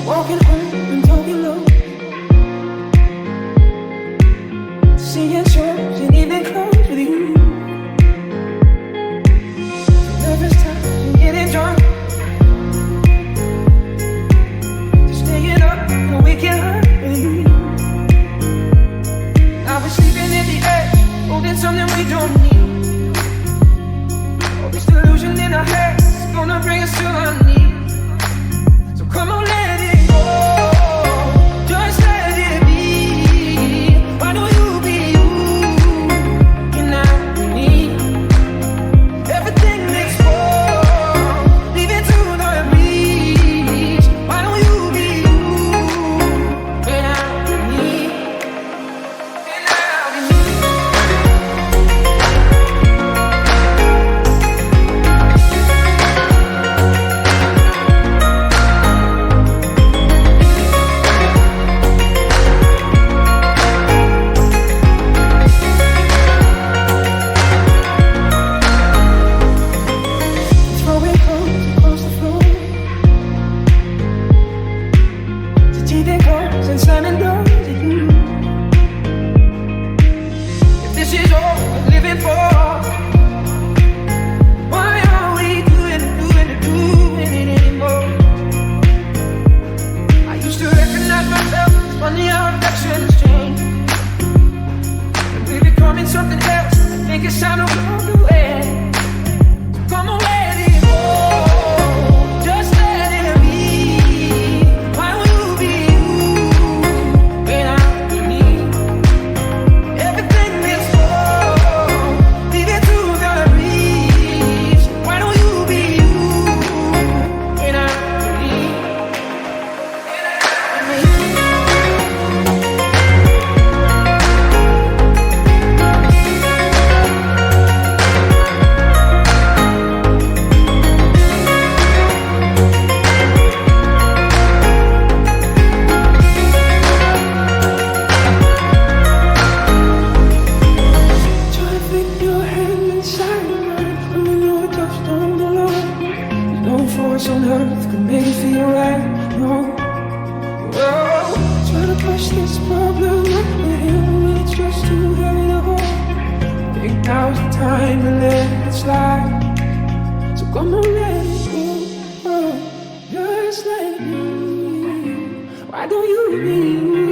Walking home and talking low, seeing shows and even close with you. Nervous times and getting drunk, just staying up and waking up with you. Now we're sleeping in the edge, holding something we don't need. All this delusion in our heads is gonna bring us to our knees. So come on, let it go. Just let it be. Why don't you be you? You're not me. Everything makes wrong. Leave it to the breeze. Why don't you be you? You're not me. You're not me. Throwing clothes across the floor, cheating calls and slamming doors at you. If this is all we're living for, why are we doing it anymore? I used to recognize myself, it's funny how affections change. And we're becoming something else, make it sound a world away. Come on, let it go. Just let it be. Why will you be you without me? Everything is wrong. Leave it to the breeze. Why don't you be you without me? Try to fit your hand inside mine. Let me know it just don't belong. There's no force on earth can make it feel right. No. Whoa. Try to push this problem up the hill when it's just too heavy to hold. Think now's the time to let it slide. So come on, let it go. Just let it be. Why don't you be you?